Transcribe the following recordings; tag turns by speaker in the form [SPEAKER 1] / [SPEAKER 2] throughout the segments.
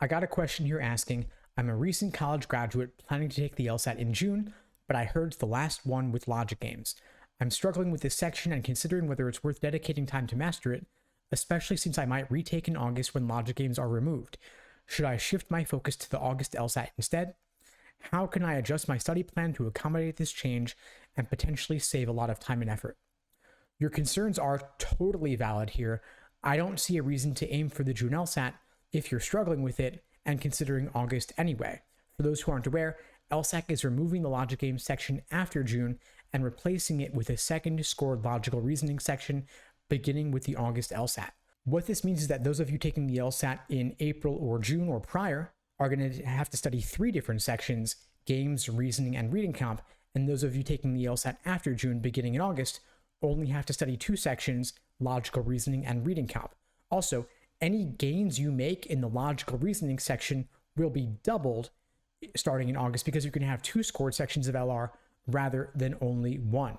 [SPEAKER 1] I got a question here asking, I'm a recent college graduate planning to take the LSAT in June, but I heard it's the last one with logic games. I'm struggling with this section and considering whether it's worth dedicating time to master it, especially since I might retake in August when logic games are removed. Should I shift my focus to the August LSAT instead? How can I adjust my study plan to accommodate this change and potentially save a lot of time and effort? Your concerns are totally valid here. I don't see a reason to aim for the June LSAT if you're struggling with it and considering August anyway. For those who aren't aware, LSAT is removing the logic games section after June and replacing it with a second scored logical reasoning section beginning with the August LSAT. What this means is that those of you taking the LSAT in April or June or prior are going to have to study 3 different sections: games, reasoning, and reading comp, and those of you taking the LSAT after June beginning in August only have to study 2 sections, logical reasoning and reading comp. Also, any gains you make in the logical reasoning section will be doubled starting in August because you're going to have 2 scored sections of LR rather than only 1.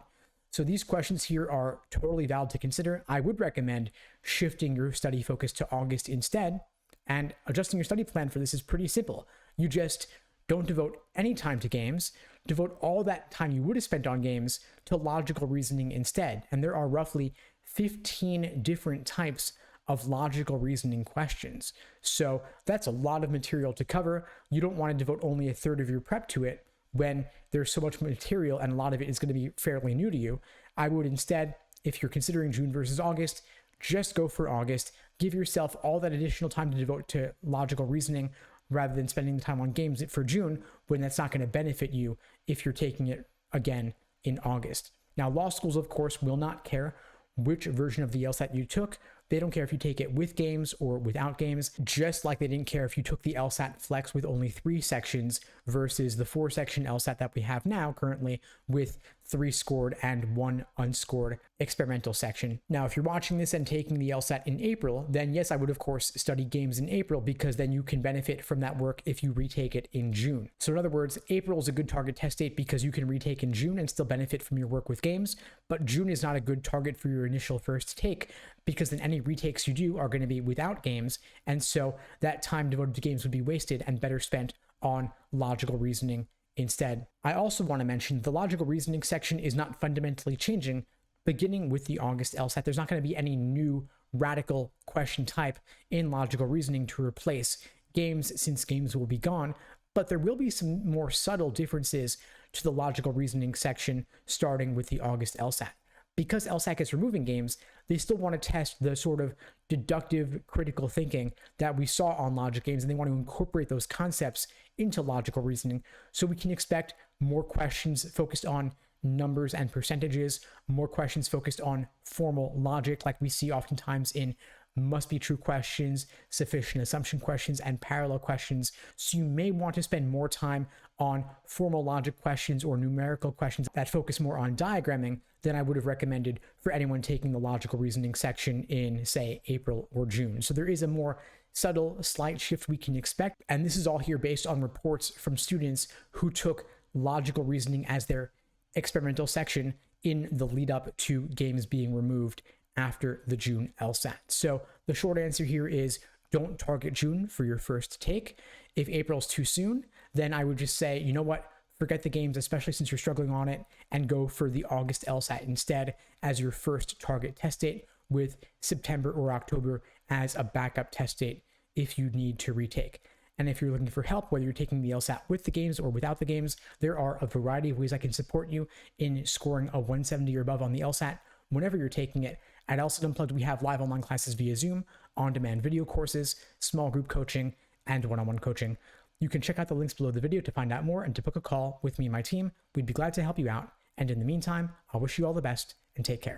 [SPEAKER 1] So these questions here are totally valid to consider. I would recommend shifting your study focus to August instead, and adjusting your study plan for this is pretty simple. You just don't devote any time to games, devote all that time you would have spent on games to logical reasoning instead. And there are roughly 15 different types of logical reasoning questions. So that's a lot of material to cover. You don't want to devote only a third of your prep to it when there's so much material and a lot of it is going to be fairly new to you. I would instead, if you're considering June versus August, just go for August. Give yourself all that additional time to devote to logical reasoning rather than spending the time on games for June when that's not going to benefit you if you're taking it again in August. Now, law schools, of course, will not care which version of the LSAT you took. They don't care if you take it with games or without games, just like they didn't care if you took the LSAT Flex with only 3 sections versus the 4-section LSAT that we have now currently with 3 scored and 1 unscored experimental section. Now, if you're watching this and taking the LSAT in April, then yes, I would of course study games in April because then you can benefit from that work if you retake it in June. So in other words, April is a good target test date because you can retake in June and still benefit from your work with games, but June is not a good target for your initial first take because then any retakes you do are going to be without games, and so that time devoted to games would be wasted and better spent on logical reasoning instead. I also want to mention the logical reasoning section is not fundamentally changing beginning with the August LSAT. There's not going to be any new radical question type in logical reasoning to replace games since games will be gone, but there will be some more subtle differences to the logical reasoning section starting with the August LSAT. Because LSAT is removing games, they still want to test the sort of deductive critical thinking that we saw on logic games, and they want to incorporate those concepts into logical reasoning. So we can expect more questions focused on numbers and percentages, more questions focused on formal logic like we see oftentimes in must be true questions, sufficient assumption questions, and parallel questions. So you may want to spend more time on formal logic questions or numerical questions that focus more on diagramming than I would have recommended for anyone taking the logical reasoning section in, say, April or June. So there is a more subtle, slight shift we can expect. And this is all here based on reports from students who took logical reasoning as their experimental section in the lead up to games being removed after the June LSAT. So the short answer here is don't target June for your first take. If April's too soon, then I would just say, you know what, forget the games, especially since you're struggling on it, and go for the August LSAT instead as your first target test date, with September or October as a backup test date if you need to retake. And if you're looking for help, whether you're taking the LSAT with the games or without the games, there are a variety of ways I can support you in scoring a 170 or above on the LSAT whenever you're taking it. At LSAT Unplugged, we have live online classes via Zoom, on-demand video courses, small group coaching, and one-on-one coaching. You can check out the links below the video to find out more and to book a call with me and my team. We'd be glad to help you out. And in the meantime, I wish you all the best and take care.